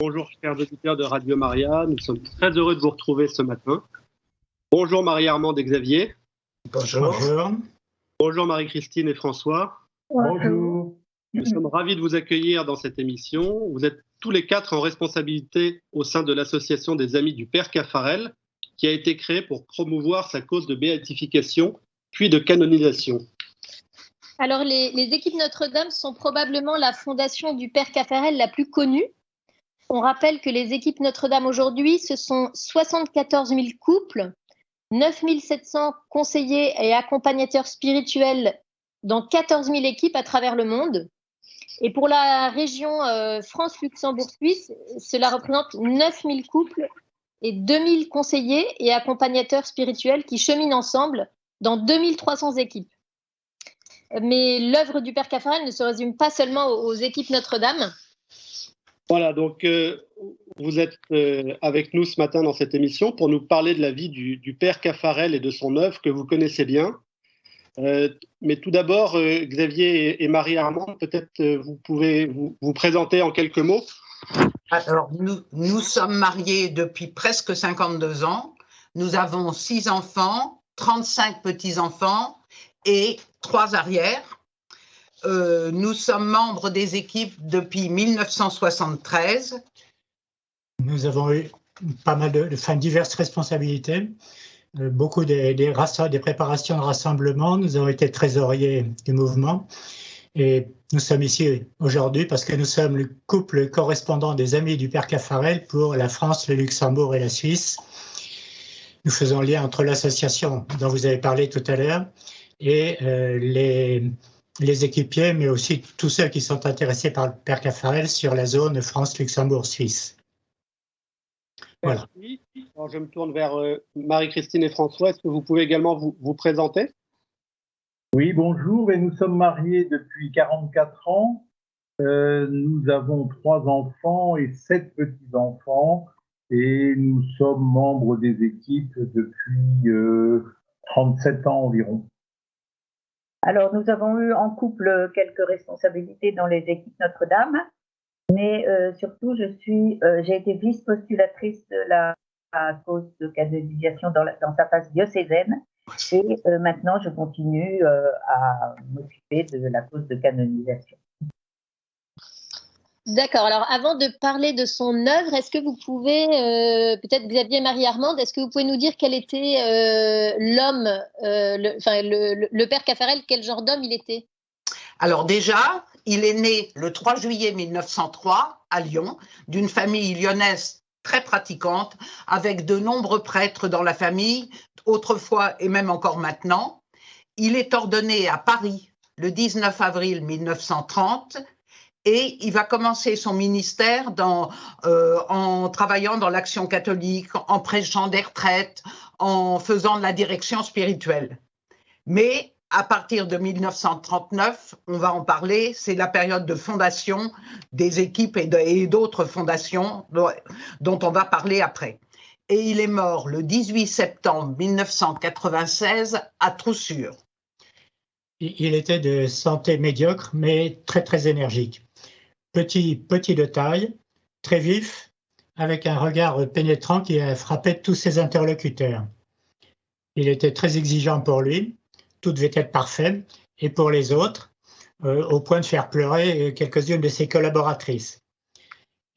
Bonjour chers auditeurs de Radio Maria, nous sommes très heureux de vous retrouver ce matin. Bonjour Marie-Armande et Xavier. Bonjour. Bonjour Marie-Christine et François. Bonjour. Nous sommes ravis de vous accueillir dans cette émission. Vous êtes tous les quatre en responsabilité au sein de l'association des Amis du Père Caffarel, qui a été créée pour promouvoir sa cause de béatification, puis de canonisation. Alors, les équipes Notre-Dame sont probablement la fondation du Père Caffarel la plus connue. On rappelle que les équipes Notre-Dame aujourd'hui, ce sont 74 000 couples, 9 700 conseillers et accompagnateurs spirituels dans 14 000 équipes à travers le monde. Et pour la région France-Luxembourg-Suisse, cela représente 9 000 couples et 2 000 conseillers et accompagnateurs spirituels qui cheminent ensemble dans 2 300 équipes. Mais l'œuvre du Père Caffarel ne se résume pas seulement aux équipes Notre-Dame. Voilà, donc vous êtes avec nous ce matin dans cette émission pour nous parler de la vie du Père Caffarel et de son œuvre que vous connaissez bien. Mais tout d'abord, Xavier et Marie-Armande, peut-être vous pouvez vous présenter en quelques mots. Alors, nous sommes mariés depuis presque 52 ans. Nous avons 6 enfants, 35 petits-enfants et 3 arrières. Nous sommes membres des équipes depuis 1973. Nous avons eu pas mal diverses responsabilités, beaucoup des préparations de rassemblement. Nous avons été trésoriers du mouvement et nous sommes ici aujourd'hui parce que nous sommes le couple correspondant des Amis du Père Caffarel pour la France, le Luxembourg et la Suisse. Nous faisons lien entre l'association dont vous avez parlé tout à l'heure et les équipiers, mais aussi tous ceux qui sont intéressés par le Père Caffarel sur la zone France-Luxembourg-Suisse. Voilà. Merci. Alors, je me tourne vers Marie-Christine et François. Est-ce que vous pouvez également vous présenter ? Oui, bonjour, et nous sommes mariés depuis 44 ans. Nous avons 3 enfants et 7 petits-enfants, et nous sommes membres des équipes depuis 37 ans environ. Alors, nous avons eu en couple quelques responsabilités dans les équipes Notre-Dame, mais surtout, j'ai été vice-postulatrice de la cause de canonisation dans sa phase diocésaine, et maintenant, je continue à m'occuper de la cause de canonisation. D'accord. Alors, avant de parler de son œuvre, est-ce que vous pouvez, peut-être Xavier et Marie-Armande, est-ce que vous pouvez nous dire quel était l'homme, le Père Caffarel, quel genre d'homme il était ? Alors déjà, il est né le 3 juillet 1903 à Lyon, d'une famille lyonnaise très pratiquante, avec de nombreux prêtres dans la famille, autrefois et même encore maintenant. Il est ordonné à Paris le 19 avril 1930 et il va commencer son ministère en travaillant dans l'action catholique, en prêchant des retraites, en faisant de la direction spirituelle. Mais à partir de 1939, on va en parler, c'est la période de fondation des équipes et d'autres fondations dont on va parler après. Et il est mort le 18 septembre 1996 à Troussure. Il était de santé médiocre, mais très très énergique. Petit de taille, très vif, avec un regard pénétrant qui a frappé tous ses interlocuteurs. Il était très exigeant pour lui, tout devait être parfait, et pour les autres, au point de faire pleurer quelques-unes de ses collaboratrices.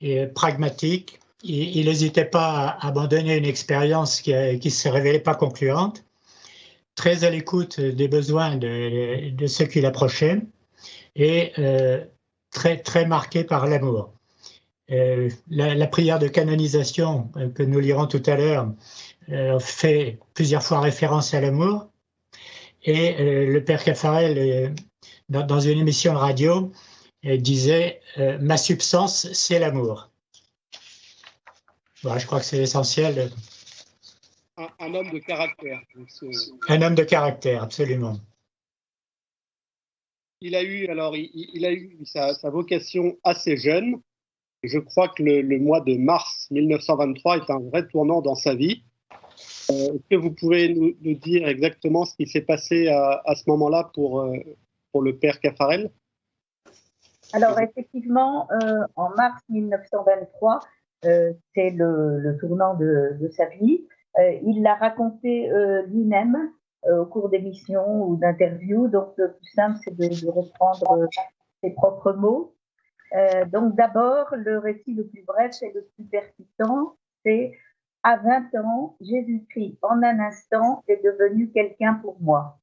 Et pragmatique, il n'hésitait pas à abandonner une expérience qui se révélait pas concluante, très à l'écoute des besoins de ceux qui l'approchaient, et très, très marqué par l'amour. La prière de canonisation que nous lirons tout à l'heure fait plusieurs fois référence à l'amour. Et le Père Caffarel, dans une émission radio, disait « Ma substance, c'est l'amour ». Voilà, je crois que c'est essentiel. Un homme de caractère. Un homme de caractère, absolument. Il a eu sa vocation assez jeune. Je crois que le mois de mars 1923 est un vrai tournant dans sa vie. Est-ce que vous pouvez nous dire exactement ce qui s'est passé à ce moment-là pour le Père Caffarel ? Alors effectivement, en mars 1923, c'est le tournant de sa vie. Il l'a raconté lui-même au cours d'émissions ou d'interviews. Donc le plus simple, c'est de reprendre ses propres mots. Donc d'abord, le récit le plus bref et le plus percutant, c'est « À 20 ans, Jésus-Christ, en un instant, est devenu quelqu'un pour moi.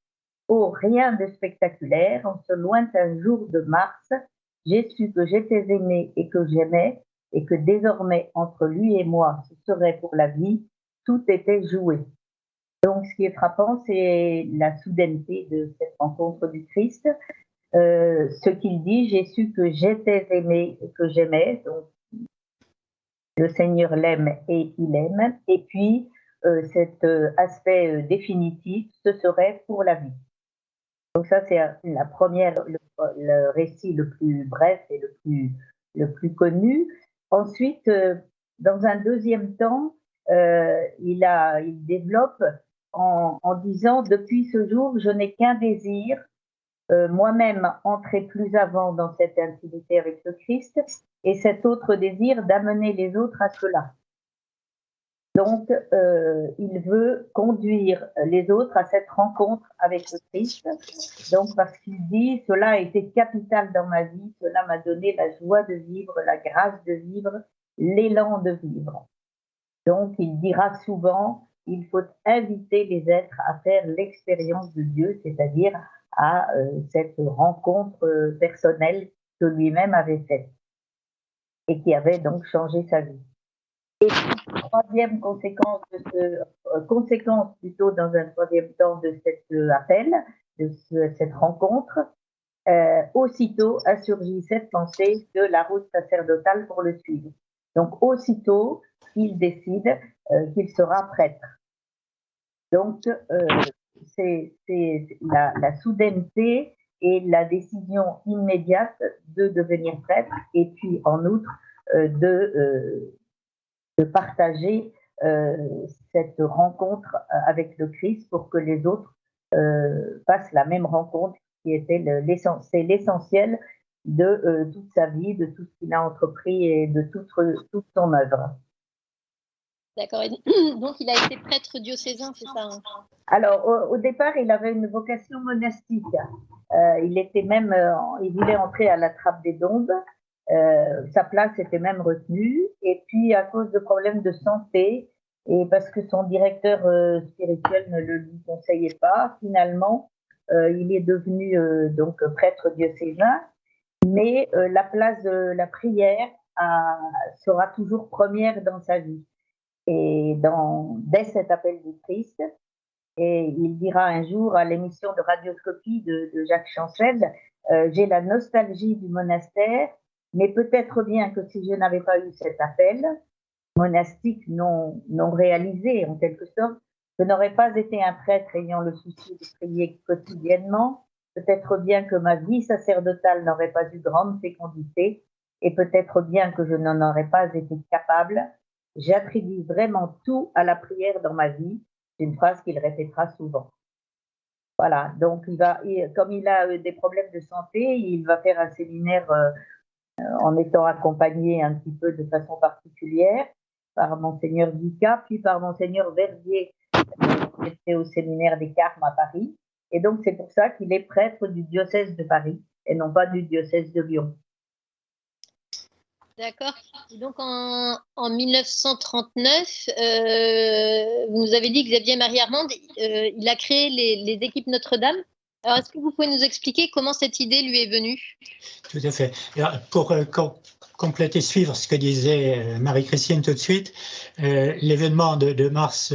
Oh, rien de spectaculaire, en ce lointain jour de mars, j'ai su que j'étais aimé et que j'aimais, et que désormais, entre lui et moi, ce serait pour la vie, tout était joué. » Donc, ce qui est frappant, c'est la soudaineté de cette rencontre du Christ. Ce qu'il dit, j'ai su que j'étais aimé et que j'aimais, donc le Seigneur l'aime et il aime, et puis cet aspect définitif, ce serait pour la vie. Donc ça, c'est la première, le récit le plus bref et le plus connu. Ensuite, dans un deuxième temps, il développe en disant « Depuis ce jour, je n'ai qu'un désir, moi-même entrer plus avant dans cette intimité avec le Christ, et cet autre désir d'amener les autres à cela. » Donc, il veut conduire les autres à cette rencontre avec le Christ. Donc, parce qu'il dit, cela a été capital dans ma vie, cela m'a donné la joie de vivre, la grâce de vivre, l'élan de vivre. Donc, il dira souvent, il faut inviter les êtres à faire l'expérience de Dieu, c'est-à-dire à cette rencontre personnelle que lui-même avait faite et qui avait donc changé sa vie. Et puis, troisième conséquence plutôt dans un troisième temps de cet appel, de cette rencontre, aussitôt a surgi cette pensée de la route sacerdotale pour le suivre. Donc aussitôt, il décide qu'il sera prêtre. Donc c'est la soudaineté et la décision immédiate de devenir prêtre, et puis en outre de partager cette rencontre avec le Christ pour que les autres fassent la même rencontre, qui était c'est l'essentiel de toute sa vie, de tout ce qu'il a entrepris et de toute son œuvre. D'accord. Donc, il a été prêtre diocésain, c'est ça, hein? Alors, au départ, il avait une vocation monastique. Il voulait entrer à la Trappe des Dombes. Sa place était même retenue. Et puis, à cause de problèmes de santé, et parce que son directeur spirituel ne le lui conseillait pas, finalement, il est devenu donc prêtre diocésain. Mais la place de la prière sera toujours première dans sa vie. Et dès cet appel du Christ, et il dira un jour à l'émission de Radioscopie de Jacques Chancel, j'ai la nostalgie du monastère, mais peut-être bien que si je n'avais pas eu cet appel monastique non réalisé en quelque sorte, je n'aurais pas été un prêtre ayant le souci de prier quotidiennement, peut-être bien que ma vie sacerdotale n'aurait pas eu grande fécondité, et peut-être bien que je n'en aurais pas été capable. J'attribue vraiment tout à la prière dans ma vie. C'est une phrase qu'il répétera souvent. Voilà, donc comme il a des problèmes de santé, il va faire un séminaire en étant accompagné un petit peu de façon particulière par Monseigneur Vica, puis par Monseigneur Verdier, qui était au séminaire des Carmes à Paris. Et donc c'est pour ça qu'il est prêtre du diocèse de Paris et non pas du diocèse de Lyon. D'accord. Donc en 1939, vous nous avez dit, Xavier Marie-Armande, il a créé les équipes Notre-Dame. Alors, est-ce que vous pouvez nous expliquer comment cette idée lui est venue? Tout à fait. Alors, pour compléter, suivre ce que disait Marie-Christine tout de suite, l'événement de mars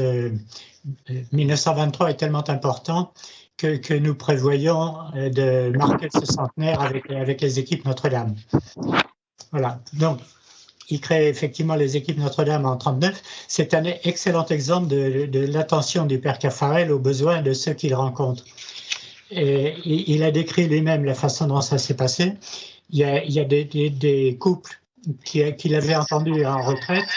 1923 est tellement important que nous prévoyons de marquer ce centenaire avec les équipes Notre-Dame. Voilà, donc il crée effectivement les équipes Notre-Dame en 1939. C'est un excellent exemple de l'attention du Père Caffarel aux besoins de ceux qu'il rencontre. Et il a décrit lui-même la façon dont ça s'est passé. Il y a des couples qu'il avait entendus en retraite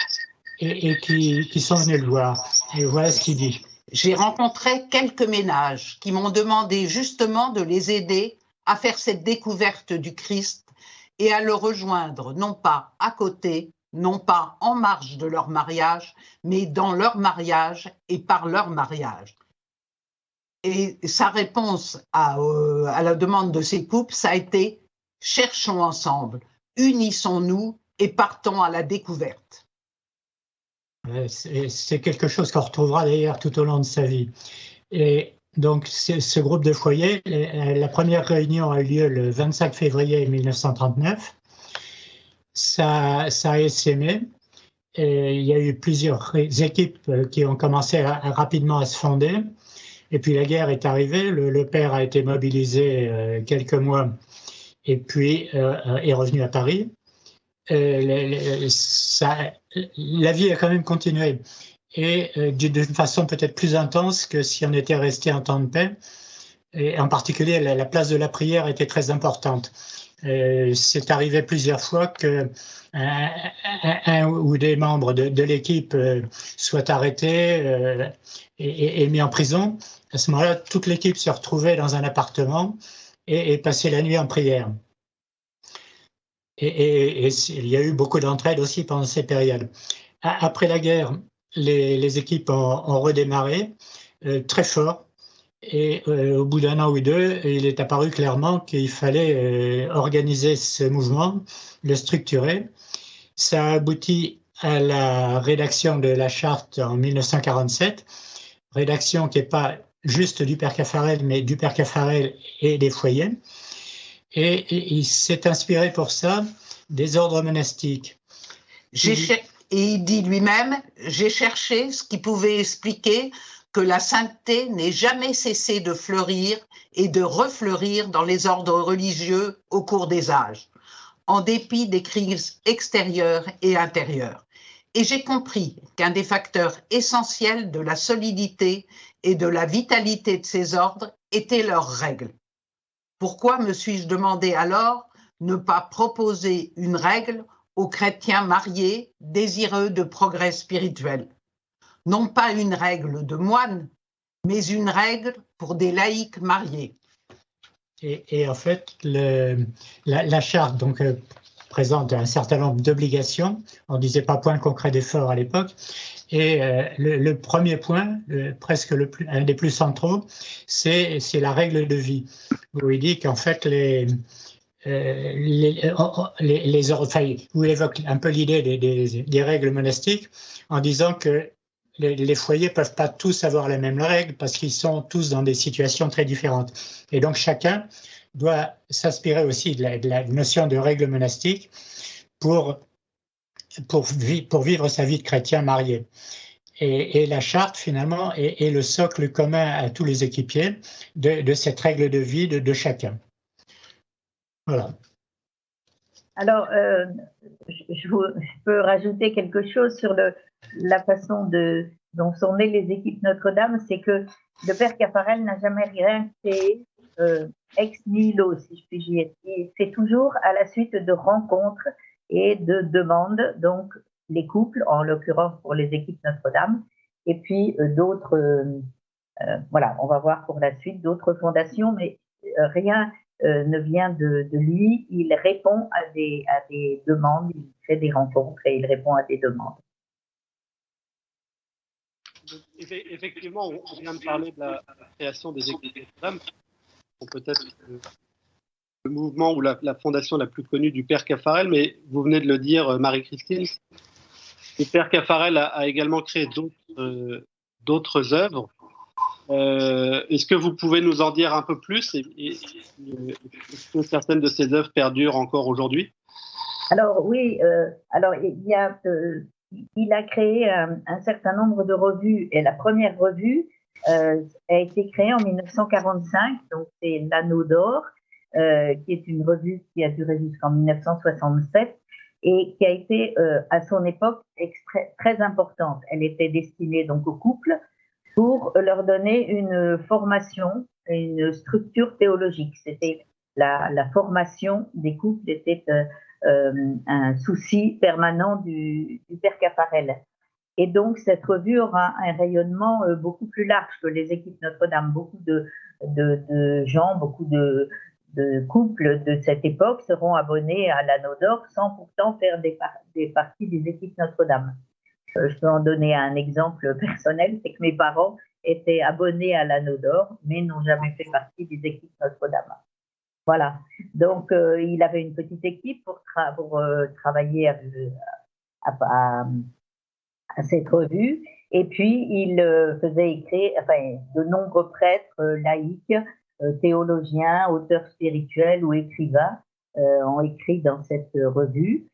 et qui sont venus le voir. Et voilà ce qu'il dit. J'ai rencontré quelques ménages qui m'ont demandé justement de les aider à faire cette découverte du Christ et à le rejoindre, non pas à côté, non pas en marge de leur mariage, mais dans leur mariage et par leur mariage. Et sa réponse à la demande de ces couples, ça a été « cherchons ensemble, unissons-nous et partons à la découverte ». C'est quelque chose qu'on retrouvera d'ailleurs tout au long de sa vie. Et donc, ce groupe de foyers, la première réunion a eu lieu le 25 février 1939. Ça a essaimé. Et il y a eu plusieurs équipes qui ont commencé rapidement à se fonder. Et puis la guerre est arrivée, le père a été mobilisé quelques mois et puis est revenu à Paris. La vie a quand même continué et d'une façon peut-être plus intense que si on était resté en temps de paix. Et en particulier, la place de la prière était très importante. C'est arrivé plusieurs fois que un ou des membres de l'équipe soient arrêtés et mis en prison. À ce moment-là, toute l'équipe se retrouvait dans un appartement et passait la nuit en prière. Et il y a eu beaucoup d'entraide aussi pendant ces périodes. Après la guerre, les équipes ont redémarré très fort. Et au bout d'un an ou deux, il est apparu clairement qu'il fallait organiser ce mouvement, le structurer. Ça a abouti à la rédaction de la charte en 1947, rédaction qui n'est pas juste du Père Caffarel, mais du Père Caffarel et des foyers. Et il s'est inspiré pour ça des ordres monastiques. Et il dit lui-même, j'ai cherché ce qui pouvait expliquer que la sainteté n'ait jamais cessé de fleurir et de refleurir dans les ordres religieux au cours des âges, en dépit des crises extérieures et intérieures. Et j'ai compris qu'un des facteurs essentiels de la solidité et de la vitalité de ces ordres étaient leurs règles. Pourquoi me suis-je demandé alors ne pas proposer une règle aux chrétiens mariés désireux de progrès spirituel? Non pas une règle de moine, mais une règle pour des laïcs mariés. Et en fait, la charte donc, présente un certain nombre d'obligations. On ne disait pas point concret d'effort à l'époque. Et le premier point, un des plus centraux, c'est la règle de vie, où il dit qu'en fait, où il évoque un peu l'idée des règles monastiques en disant que les foyers ne peuvent pas tous avoir les mêmes règles parce qu'ils sont tous dans des situations très différentes. Et donc chacun doit s'inspirer aussi de la notion de règle monastique pour vivre sa vie de chrétien marié. Et la charte, finalement, est le socle commun à tous les équipiers de cette règle de vie de chacun. Voilà. Alors, je peux rajouter quelque chose sur la façon dont sont nées les équipes Notre-Dame, c'est que le Père Caffarel n'a jamais rien créé ex nihilo, si je puis dire. C'est toujours à la suite de rencontres et de demandes, donc les couples, en l'occurrence pour les équipes Notre-Dame, et puis d'autres, voilà, on va voir pour la suite d'autres fondations, mais rien ne vient de lui, il répond à des demandes, il fait des rencontres et il répond à des demandes. Effectivement, on vient de parler de la création des équipes Notre-Dame. Peut-être le mouvement ou la fondation la plus connue du Père Caffarel, mais vous venez de le dire, Marie-Christine, le Père Caffarel a également créé d'autres œuvres. Est-ce que vous pouvez nous en dire un peu plus est-ce que certaines de ces œuvres perdurent encore aujourd'hui? Alors oui, alors il a créé un certain nombre de revues et la première revue a été créée en 1945, donc c'est l'Anneau d'Or, qui est une revue qui a duré jusqu'en 1967 et qui a été à son époque très importante. Elle était destinée donc aux couples pour leur donner une formation, une structure théologique. C'était la formation des couples était un souci permanent du Père Caffarel. Et donc, cette revue aura un rayonnement beaucoup plus large que les équipes Notre-Dame. Beaucoup de gens, beaucoup couples de cette époque seront abonnés à l'Anneau d'Or sans pourtant faire des parties des équipes Notre-Dame. Je peux en donner un exemple personnel, c'est que mes parents étaient abonnés à l'Anneau d'Or, mais n'ont jamais fait partie des équipes Notre-Dame. Voilà. Donc, il avait une petite équipe pour travailler à cette revue. Et puis, il faisait écrire, de nombreux prêtres laïcs, théologiens, auteurs spirituels ou écrivains ont écrit dans cette revue.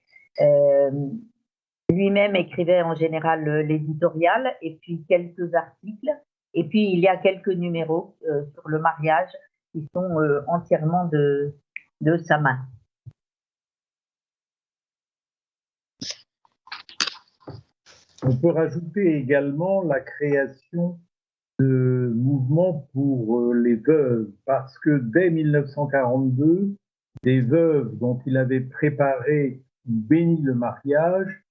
Lui-même écrivait en général l'éditorial et puis quelques articles. Et puis, il y a quelques numéros sur le mariage qui sont entièrement de sa main. On peut rajouter également la création de mouvements pour les veuves, parce que dès 1942, des veuves dont il avait préparé ou béni le mariage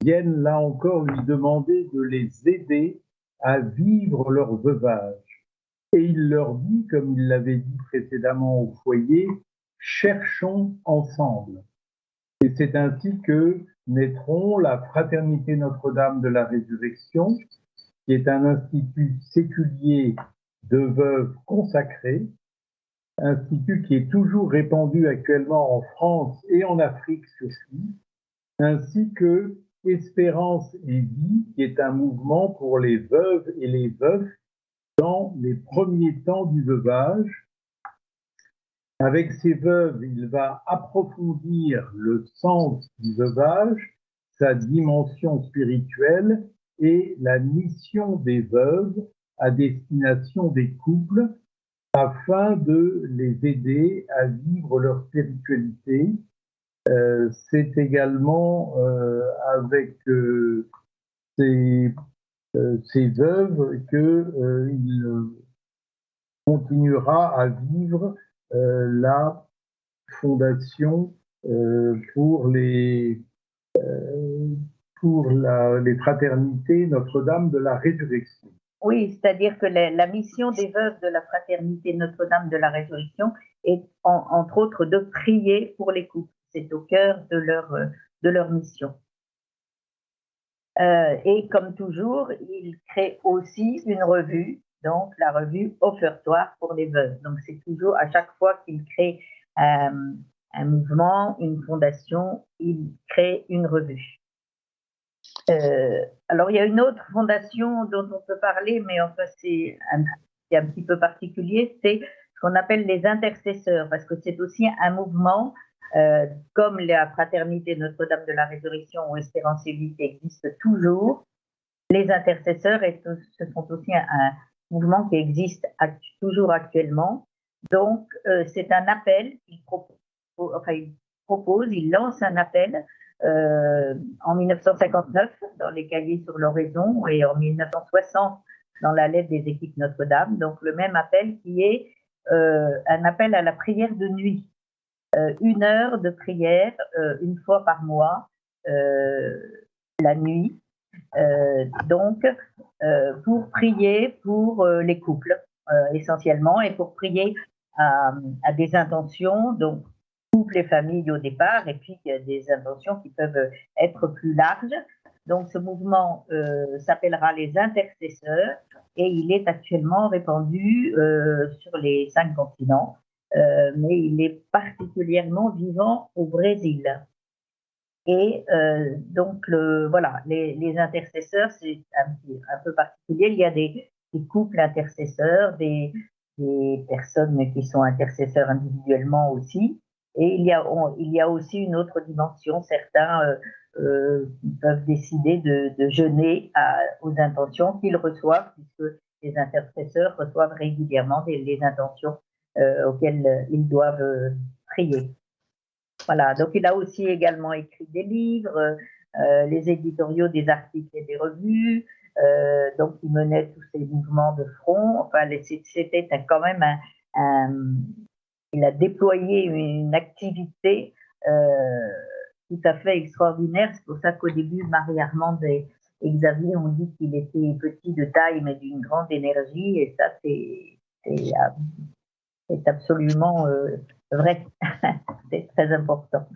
viennent là encore lui demander de les aider à vivre leur veuvage. Et il leur dit, comme il l'avait dit précédemment au foyer, cherchons ensemble. Et c'est ainsi que naîtront la Fraternité Notre-Dame de la Résurrection, qui est un institut séculier de veuves consacrées, institut qui est toujours répandu actuellement en France et en Afrique surtout, ainsi que Espérance et Vie, qui est un mouvement pour les veuves et les veufs dans les premiers temps du veuvage. Avec ces veuves, il va approfondir le sens du veuvage, sa dimension spirituelle et la mission des veuves à destination des couples afin de les aider à vivre leur spiritualité. C'est également avec ces veuves qu'il continuera à vivre la fondation pour les fraternités Notre-Dame de la Résurrection. Oui, c'est-à-dire que la mission des veuves de la Fraternité Notre-Dame de la Résurrection est, entre autres, de prier pour les couples. C'est au cœur de leur mission. Et comme toujours, il crée aussi une revue, donc la revue Offertoire pour les veuves. Donc c'est toujours, à chaque fois qu'il crée un mouvement, une fondation, il crée une revue. Alors il y a une autre fondation dont on peut parler, mais enfin c'est un petit peu particulier, c'est ce qu'on appelle les intercesseurs, parce que c'est aussi un mouvement comme la Fraternité Notre-Dame de la Résurrection ou Espérance et Vie qui existe toujours. Les intercesseurs, ce sont aussi un mouvement qui existe toujours actuellement. Donc c'est un appel qu'il propose, il lance un appel en 1959 dans les cahiers sur l'oraison et en 1960 dans la lettre des équipes Notre-Dame. Donc le même appel qui est un appel à la prière de nuit. 1 heure de prière une fois par mois, la nuit, donc pour prier pour les couples essentiellement et pour prier à des intentions, donc couple et famille au départ, et puis il y a des intentions qui peuvent être plus larges. Donc ce mouvement s'appellera les intercesseurs et il est actuellement répandu sur les 5 continents, mais il est particulièrement vivant au Brésil. Et donc voilà, les intercesseurs, c'est un peu particulier. Il y a des couples intercesseurs, des personnes qui sont intercesseurs individuellement aussi. Et il y a aussi une autre dimension. Certains peuvent décider de jeûner aux intentions qu'ils reçoivent, puisque les intercesseurs reçoivent régulièrement les intentions auxquelles ils doivent prier. Voilà, donc il a aussi également écrit des livres, les éditoriaux des articles et des revues, donc il menait tous ces mouvements de front. Enfin, c'était quand même il a déployé une activité tout à fait extraordinaire. C'est pour ça qu'au début, Marie-Armande et Xavier ont dit qu'il était petit de taille, mais d'une grande énergie, et ça, c'est absolument vrai. C'est très important.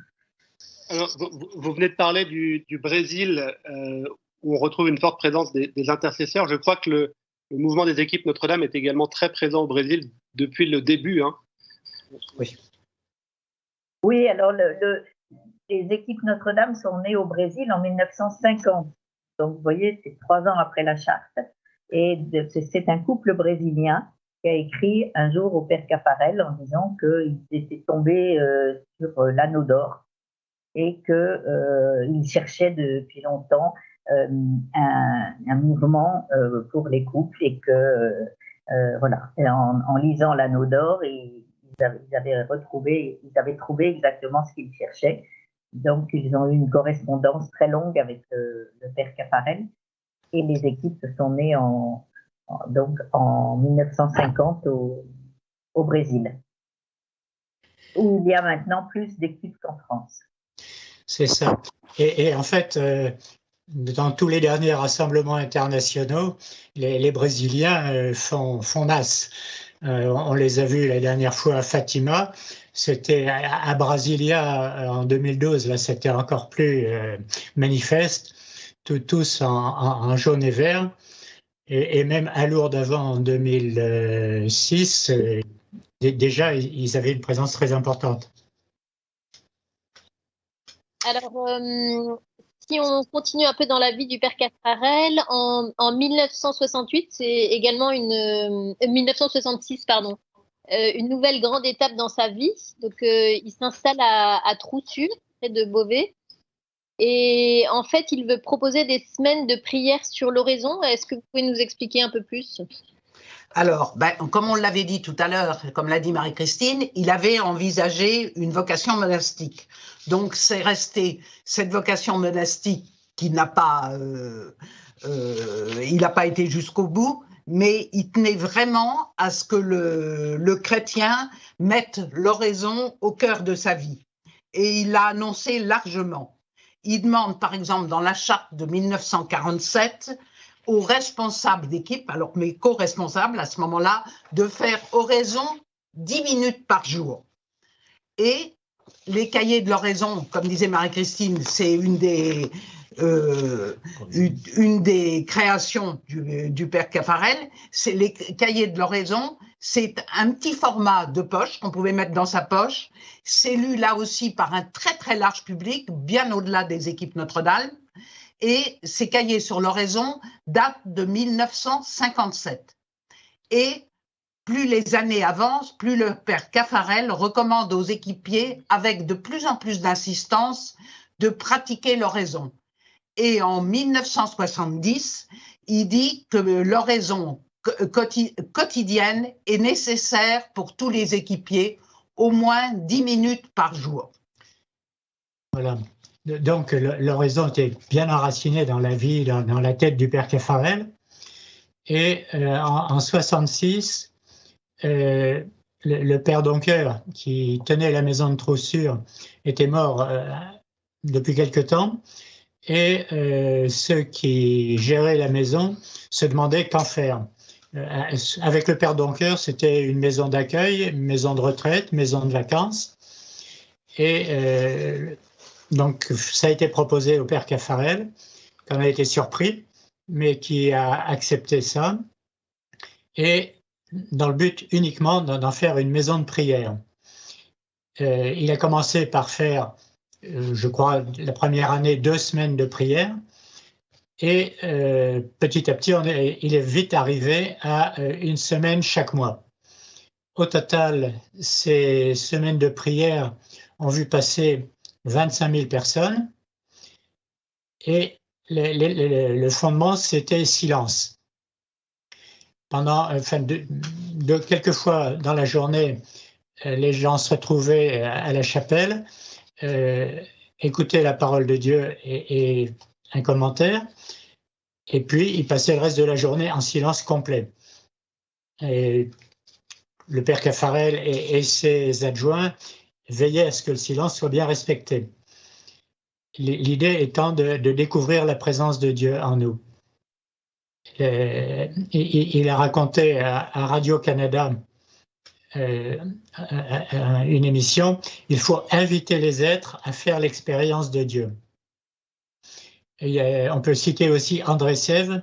Alors, vous venez de parler du Brésil, où on retrouve une forte présence des intercesseurs. Je crois que le mouvement des équipes Notre-Dame est également très présent au Brésil depuis le début. Hein. Oui. Oui, alors les équipes Notre-Dame sont nées au Brésil en 1950. Donc, vous voyez, c'est 3 ans après la charte. Et c'est un couple brésilien qui a écrit un jour au père Caffarel en disant qu'ils étaient tombés sur l'anneau d'or et qu'ils cherchaient depuis longtemps un mouvement pour les couples et que, voilà, et en lisant l'anneau d'or, ils avaient trouvé exactement ce qu'ils cherchaient. Donc, ils ont eu une correspondance très longue avec le père Caffarel et les équipes sont nées donc en 1950 au Brésil, où il y a maintenant plus d'équipes qu'en France. C'est ça. Et en fait, dans tous les derniers rassemblements internationaux, les Brésiliens font masse. On les a vus la dernière fois à Fatima. C'était à Brasilia en 2012. Là, c'était encore plus manifeste. Tous en jaune et vert. Et même à Lourdes avant, en 2006, déjà, ils avaient une présence très importante. Alors, si on continue un peu dans la vie du père Caffarel, en 1968, c'est également 1966, pardon, une nouvelle grande étape dans sa vie. Donc, il s'installe à Troussus, près de Beauvais. Et en fait, il veut proposer des semaines de prière sur l'oraison. Est-ce que vous pouvez nous expliquer un peu plus ? Alors, comme on l'avait dit tout à l'heure, comme l'a dit Marie-Christine, il avait envisagé une vocation monastique. Donc, c'est resté cette vocation monastique qui n'a pas, il n'a pas été jusqu'au bout, mais il tenait vraiment à ce que le chrétien mette l'oraison au cœur de sa vie. Et il l'a annoncé largement. Il demande, par exemple, dans la charte de 1947, aux responsables d'équipe, alors mes co-responsables à ce moment-là, de faire oraison 10 minutes par jour. Et les cahiers de l'oraison, comme disait Marie-Christine, c'est une des créations du père Caffarel. C'est les cahiers de l'oraison, c'est un petit format de poche qu'on pouvait mettre dans sa poche. C'est lu là aussi par un très très large public, bien au-delà des équipes Notre-Dame. Et ces cahiers sur l'oraison datent de 1957. Et plus les années avancent, plus le père Caffarel recommande aux équipiers, avec de plus en plus d'insistance, de pratiquer l'oraison. Et en 1970, il dit que l'oraison quotidienne est nécessaire pour tous les équipiers, au moins 10 minutes par jour. Voilà. Donc, l'oraison était bien enracinée dans la vie, dans la tête du père Caffarel. Et en 66, le père Doncoeur, qui tenait la maison de Troussus, était mort depuis quelque temps. Et ceux qui géraient la maison se demandaient qu'en faire. Avec le père Doncoeur, c'était une maison d'accueil, une maison de retraite, maison de vacances. Et donc, ça a été proposé au père Caffarel, qui en a été surpris, mais qui a accepté ça, et dans le but uniquement d'en faire une maison de prière. Il a commencé par faire, je crois, la première année, 2 semaines de prière, et petit à petit, il est vite arrivé à 1 semaine chaque mois. Au total, ces semaines de prière ont vu passer 25 000 personnes, et le fondement, c'était silence. Pendant, quelquefois dans la journée, les gens se retrouvaient à la chapelle, écoutaient la parole de Dieu et un commentaire, et puis ils passaient le reste de la journée en silence complet. Et le père Caffarel et ses adjoints veillaient à ce que le silence soit bien respecté. L'idée étant de découvrir la présence de Dieu en nous. Il a raconté à Radio-Canada une émission, il faut inviter les êtres à faire l'expérience de Dieu. On peut citer aussi André Sève,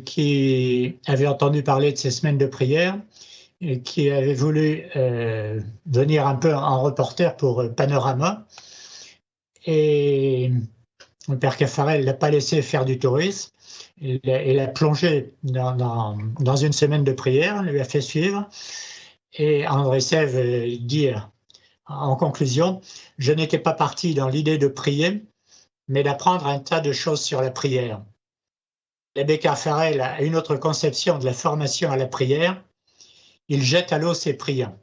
qui avait entendu parler de ces semaines de prière, et qui avait voulu venir un peu en reporter pour Panorama. Et le père Caffarel ne l'a pas laissé faire du tourisme. Il a plongé dans une semaine de prière, lui a fait suivre. Et André Sève dit en conclusion, « Je n'étais pas parti dans l'idée de prier, mais d'apprendre un tas de choses sur la prière. » L'abbé Caffarel a une autre conception de la formation à la prière. Il jette à l'eau ses priants.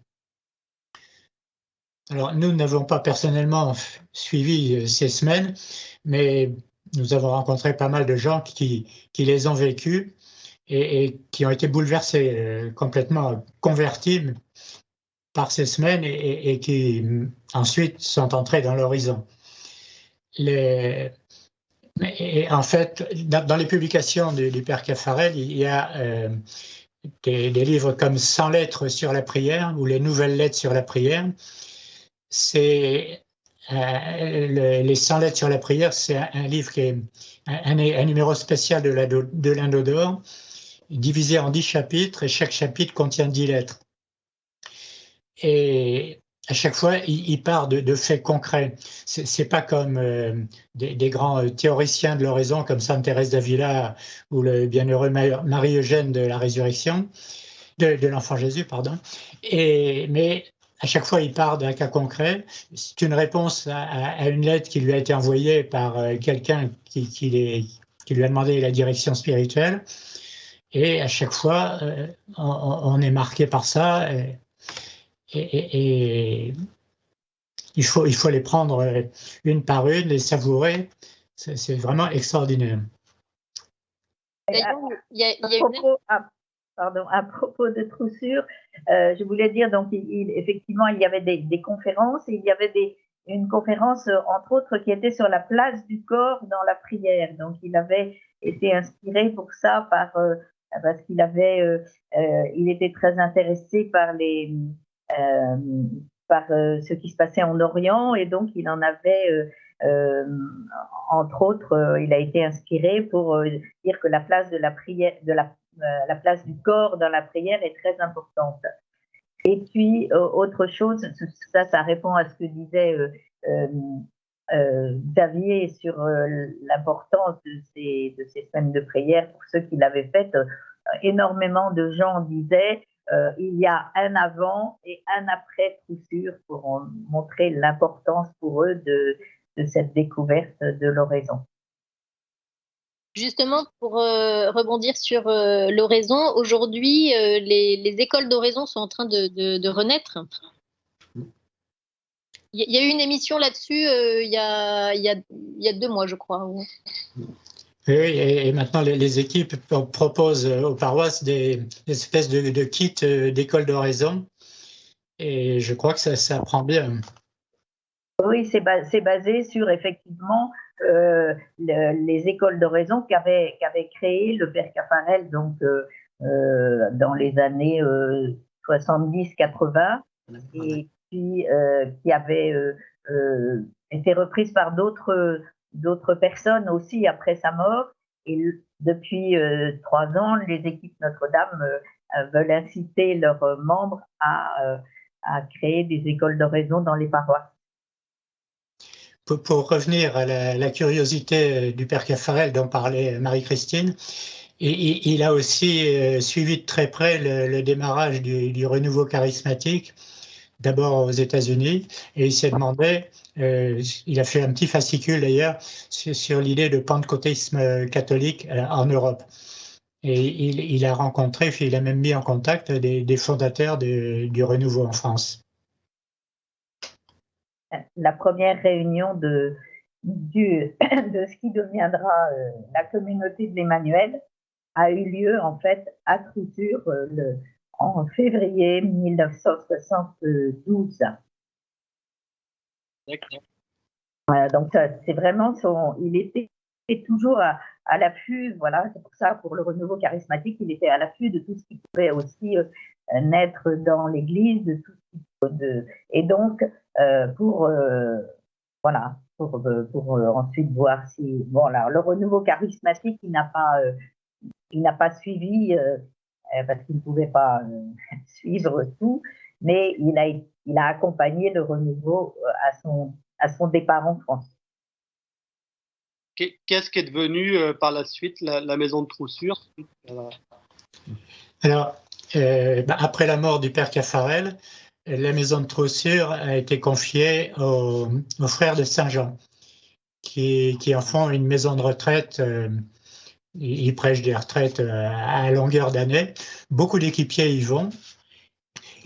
Alors, nous n'avons pas personnellement suivi ces semaines, mais nous avons rencontré pas mal de gens qui les ont vécues et qui ont été bouleversés, complètement convertis par ces semaines et qui ensuite sont entrés dans l'horizon. Et en fait, dans les publications du père Caffarel, il y a des livres comme 100 lettres sur la prière ou les nouvelles lettres sur la prière. C'est les 100 lettres sur la prière, c'est un livre qui est un numéro spécial de l'Indo d'Or, divisé en 10 chapitres, et chaque chapitre contient 10 lettres. Et à chaque fois, il part de faits concrets. C'est pas comme des grands théoriciens de l'oraison comme Sainte Thérèse d'Avila ou le bienheureux Marie-Eugène de la résurrection, de l'enfant Jésus, pardon. Mais à chaque fois, il part d'un cas concret. C'est une réponse à une lettre qui lui a été envoyée par quelqu'un qui lui a demandé la direction spirituelle. Et à chaque fois, on est marqué par ça. Et il faut les prendre une par une, les savourer. C'est vraiment extraordinaire. À propos de Troussure, je voulais dire, donc, effectivement, il y avait des conférences, et il y avait une conférence, entre autres, qui était sur la place du corps dans la prière. Donc, il avait été inspiré pour ça parce qu'il il était très intéressé par ce qui se passait en Orient, et donc il en avait, entre autres, il a été inspiré pour dire que la place de la prière, la place du corps dans la prière est très importante. Et puis, autre chose, ça répond à ce que disait Xavier sur l'importance de ces semaines de prière pour ceux qui l'avaient faites. Énormément de gens disaient il y a un avant et un après Troussure pour montrer l'importance pour eux de cette découverte de l'oraison. Justement, pour rebondir sur l'oraison, aujourd'hui, les écoles d'oraison sont en train de renaître. Il y a eu une émission là-dessus il y a 2 mois, je crois. Oui, et maintenant les équipes proposent aux paroisses des espèces de kits d'école d'oraison, et je crois que ça prend bien. Oui, c'est basé sur effectivement les écoles d'oraison qu'avait créé le père Caffarel, donc dans les années 70-80, et puis qui avait été reprise par d'autres personnes aussi après sa mort. Et depuis 3 ans, les équipes Notre-Dame veulent inciter leurs membres à créer des écoles d'oraison dans les paroisses. Pour revenir à la curiosité du père Caffarel dont parlait Marie-Christine, il a aussi suivi de très près le démarrage du renouveau charismatique, d'abord aux États-Unis, et il s'est demandé, il a fait un petit fascicule d'ailleurs, sur l'idée de pentecôtisme catholique en Europe. Et il a rencontré, il a même mis en contact des fondateurs du renouveau en France. La première réunion de ce qui deviendra la communauté de l'Emmanuel a eu lieu en fait à Troussure en février 1972. D'accord. Voilà, donc c'est vraiment il était toujours à l'affût, voilà, c'est pour ça, pour le renouveau charismatique, il était à l'affût de tout ce qui pouvait aussi naître dans l'Église, de tout type de, et donc voilà, pour ensuite voir si bon alors le renouveau charismatique il n'a pas suivi parce qu'il ne pouvait pas suivre tout, mais il a accompagné le renouveau à son départ en France. Qu'est-ce qui est devenu par la suite la maison de Troussure? Alors, après la mort du père Caffarel, la maison de Troussure a été confiée aux frères de Saint-Jean, qui en font une maison de retraite. Ils prêchent des retraites à longueur d'année. Beaucoup d'équipiers y vont.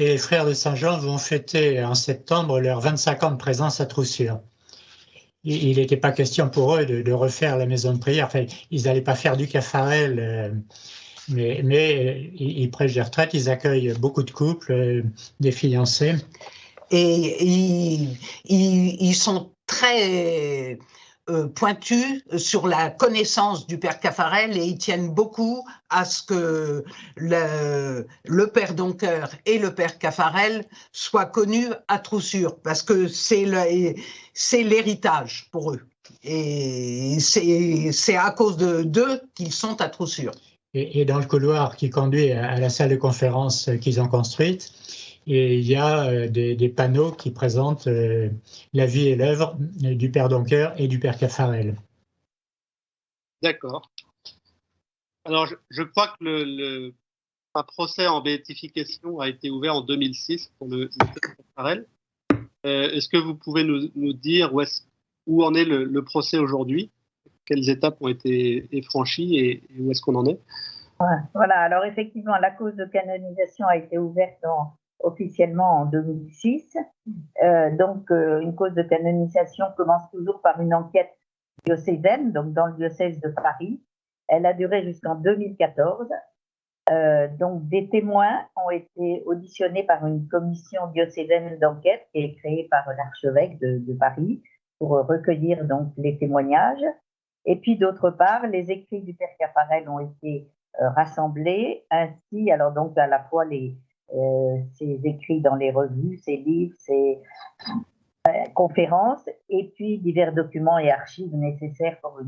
Et les frères de Saint-Jean vont fêter en septembre leurs 25 ans de présence à Troussure. Il n'était pas question pour eux de refaire la maison de prière. Enfin, ils n'allaient pas faire du Caffarel, mais ils prêchent des retraites, ils accueillent beaucoup de couples, des fiancés. Et ils sont très pointus sur la connaissance du père Caffarel et ils tiennent beaucoup à ce que le père Doncker et le père Caffarel soient connus à Troussure, parce que c'est l'héritage pour eux. Et c'est à cause d'eux qu'ils sont à Troussure. Et dans le couloir qui conduit à la salle de conférence qu'ils ont construite, et il y a des panneaux qui présentent la vie et l'œuvre du père Doncker et du père Caffarel. D'accord. Alors, je crois que un procès en béatification a été ouvert en 2006 pour le père Caffarel. Est-ce que vous pouvez nous dire où en est le procès aujourd'hui? Quelles étapes ont été franchies et où est-ce qu'on en est? Voilà, alors effectivement, la cause de canonisation a été ouverte officiellement en 2006. Donc, une cause de canonisation commence toujours par une enquête diocésaine, donc dans le diocèse de Paris. Elle a duré jusqu'en 2014. Donc, des témoins ont été auditionnés par une commission diocésaine d'enquête qui est créée par l'archevêque de Paris pour recueillir donc les témoignages. Et puis, d'autre part, les écrits du père Caffarel ont été rassemblés, ainsi, alors donc à la fois ses écrits dans les revues, ses livres, ses conférences, et puis divers documents et archives nécessaires pour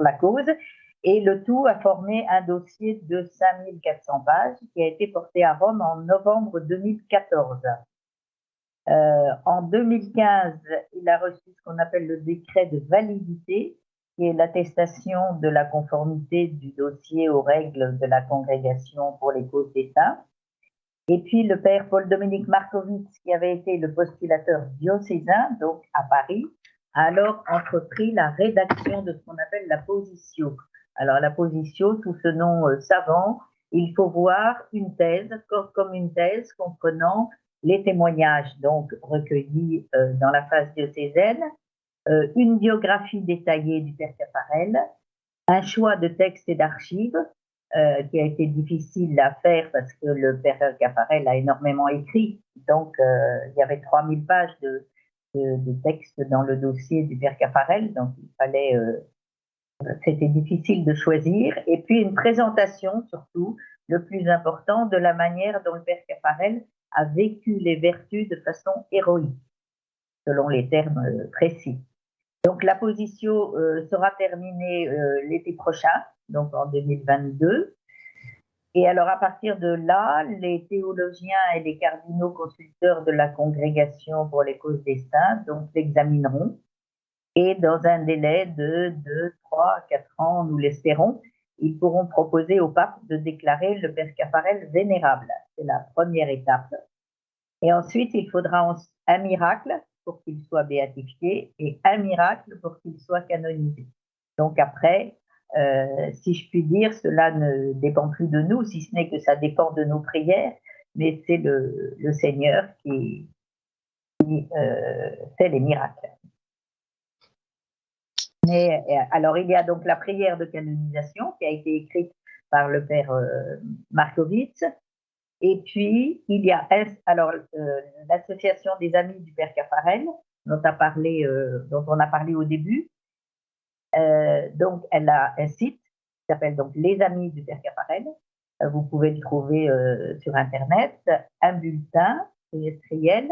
la cause. Et le tout a formé un dossier de 5400 pages qui a été porté à Rome en novembre 2014. En 2015, il a reçu ce qu'on appelle le décret de validité, qui est l'attestation de la conformité du dossier aux règles de la Congrégation pour les causes des saints. Et puis le père Paul-Dominique Markovitz, qui avait été le postulateur diocésain, donc à Paris, a alors entrepris la rédaction de ce qu'on appelle la positio. Alors la positio, sous ce nom savant, il faut voir une thèse comme une thèse comprenant les témoignages donc recueillis dans la phase diocésaine, une biographie détaillée du père Caffarel, un choix de textes et d'archives qui a été difficile à faire parce que le père Caffarel a énormément écrit, donc il y avait 3000 pages de textes dans le dossier du père Caffarel, donc il fallait, c'était difficile de choisir, et puis une présentation surtout, le plus important, de la manière dont le père Caffarel a vécu les vertus de façon héroïque, selon les termes précis. Donc la positio sera terminée l'été prochain, donc en 2022. Et alors à partir de là, les théologiens et les cardinaux consulteurs de la Congrégation pour les causes des saints donc l'examineront. Et dans un délai de 2, 3, 4 ans, nous l'espérons, ils pourront proposer au pape de déclarer le père Caffarel vénérable. C'est la première étape. Et ensuite, il faudra un miracle pour qu'il soit béatifié et un miracle pour qu'il soit canonisé. Donc après, si je puis dire, cela ne dépend plus de nous, si ce n'est que ça dépend de nos prières, mais c'est le Seigneur qui fait les miracles. Mais alors, il y a donc la prière de canonisation qui a été écrite par le père Markovitz. Et puis, il y a l'association des amis du père Caffarel, dont on a parlé au début. Donc, elle a un site qui s'appelle donc Les Amis du père Caffarel. vous pouvez le trouver sur Internet, un bulletin trimestriel.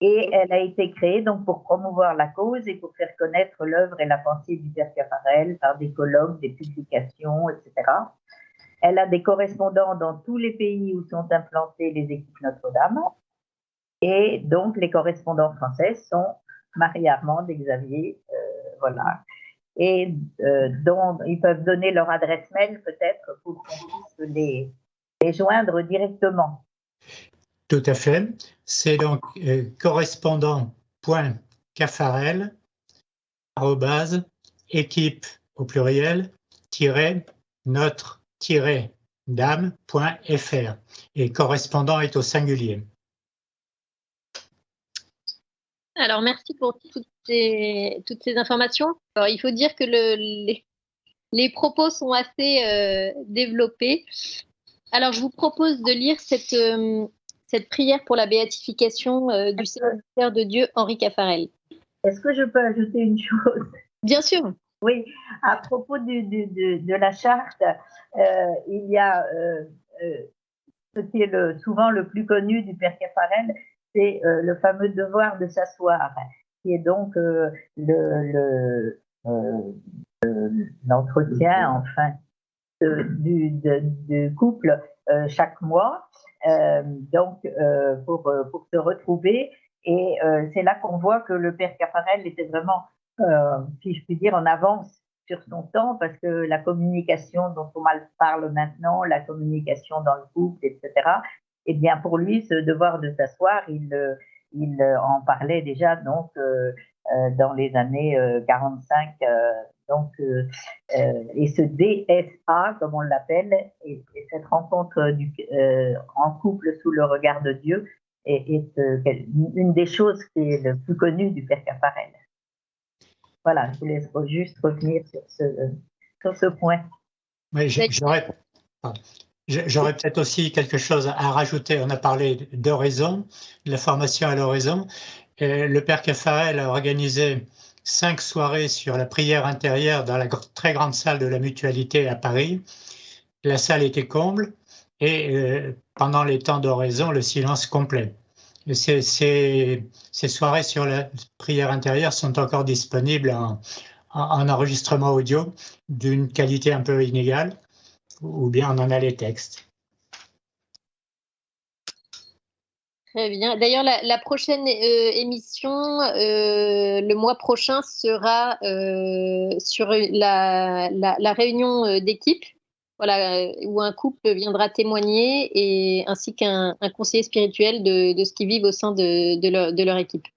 Et elle a été créée donc pour promouvoir la cause et pour faire connaître l'œuvre et la pensée du Père Caffarel par des colloques, des publications, etc. Elle a des correspondants dans tous les pays où sont implantées les équipes Notre-Dame. Et donc, les correspondants français sont Marie-Armande et Xavier. Voilà. Et donc, ils peuvent donner leur adresse mail peut-être pour qu'on puisse les joindre directement. Tout à fait. C'est donc correspondant.caffarel @équipe au pluriel notre-dame.fr et correspondant est au singulier. Alors, merci pour toutes ces informations. Alors, il faut dire que les propos sont assez développés. Alors, je vous propose de lire cette prière pour la béatification du serviteur de Dieu, Henri Caffarel. Est-ce que je peux ajouter une chose? Bien sûr. Oui, à propos de la charte, il y a ce qui est souvent le plus connu du Père Caffarel, c'est le fameux devoir de s'asseoir, qui est donc l'entretien, enfin, du couple chaque mois, donc pour se retrouver. Et c'est là qu'on voit que le Père Caffarel était vraiment, si je puis dire, en avance sur son temps, parce que la communication dont on parle maintenant, la communication dans le couple, etc., eh bien pour lui, ce devoir de s'asseoir, il en parlait déjà donc dans les années 45. Donc, et ce DSA, comme on l'appelle, et cette rencontre en couple sous le regard de Dieu est une des choses qui est le plus connue du Père Caffarel. Voilà, je voulais juste revenir sur ce point. Oui, j'aurais peut-être aussi quelque chose à rajouter. On a parlé d'oraison, de la formation à l'oraison. Le Père Caffarel a organisé 5 soirées sur la prière intérieure dans la très grande salle de la Mutualité à Paris. La salle était comble et pendant les temps d'oraison, le silence complet. Et ces soirées sur la prière intérieure sont encore disponibles en enregistrement audio d'une qualité un peu inégale, ou bien on en a les textes. Très bien. D'ailleurs, la prochaine émission, le mois prochain, sera sur la réunion d'équipe, voilà, où un couple viendra témoigner, et ainsi qu'un conseiller spirituel de ce qu'ils vivent au sein de leur équipe.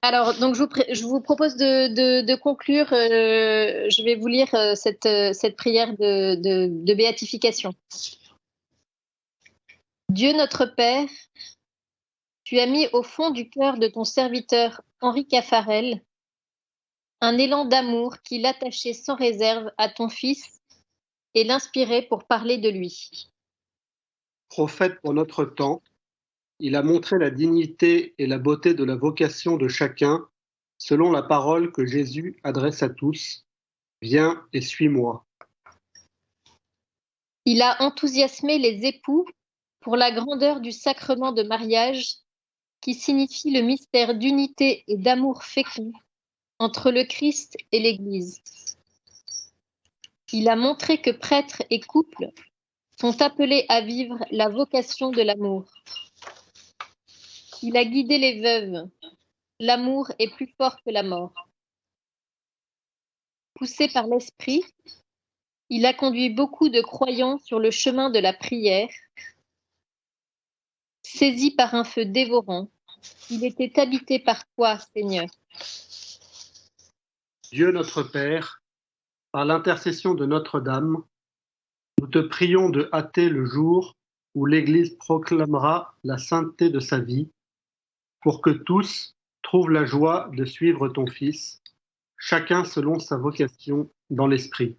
Alors, donc, je vous propose de conclure. Je vais vous lire cette prière de béatification. Dieu notre Père, tu as mis au fond du cœur de ton serviteur Henri Caffarel un élan d'amour qui l'attachait sans réserve à ton Fils et l'inspirait pour parler de lui. Prophète pour notre temps, il a montré la dignité et la beauté de la vocation de chacun selon la parole que Jésus adresse à tous. Viens et suis-moi. Il a enthousiasmé les époux pour la grandeur du sacrement de mariage qui signifie le mystère d'unité et d'amour fécond entre le Christ et l'Église. Il a montré que prêtres et couples sont appelés à vivre la vocation de l'amour. Il a guidé les veuves. L'amour est plus fort que la mort. Poussé par l'Esprit, il a conduit beaucoup de croyants sur le chemin de la prière. Saisi par un feu dévorant, il était habité par toi, Seigneur. Dieu notre Père, par l'intercession de Notre-Dame, nous te prions de hâter le jour où l'Église proclamera la sainteté de sa vie, pour que tous trouvent la joie de suivre ton Fils, chacun selon sa vocation dans l'Esprit.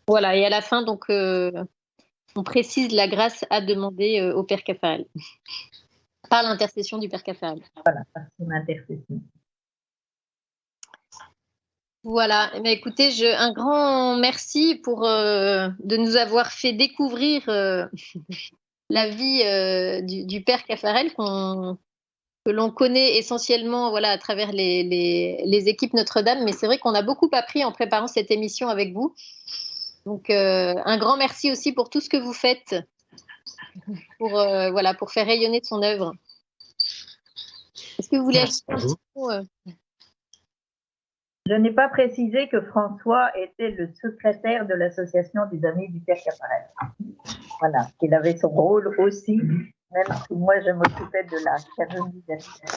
Voilà, et à la fin, donc, on précise la grâce à demander au Père Caffarel, par l'intercession du Père Caffarel. Voilà, par son intercession. Voilà, eh bien, écoutez, un grand merci pour de nous avoir fait découvrir la vie du père Caffarel que l'on connaît essentiellement voilà, à travers les équipes Notre-Dame, mais c'est vrai qu'on a beaucoup appris en préparant cette émission avec vous. Donc un grand merci aussi pour tout ce que vous faites pour, voilà, pour faire rayonner son œuvre. Est-ce que vous voulez ajouter un petit mot Je n'ai pas précisé que François était le secrétaire de l'association des Amis du Père Caffarel. Voilà, qu'il avait son rôle aussi, même si moi je m'occupais de la canonisation.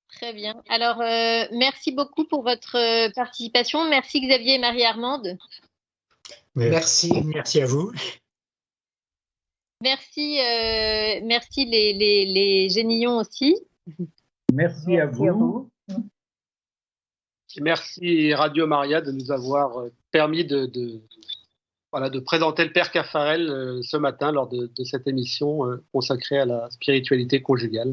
Très bien. Alors, merci beaucoup pour votre participation. Merci Xavier et Marie-Armande. Merci. Merci à vous. Merci, merci les Génillons aussi. Merci à vous. Merci Radio Maria de nous avoir permis de présenter le Père Caffarel ce matin lors de cette émission consacrée à la spiritualité conjugale.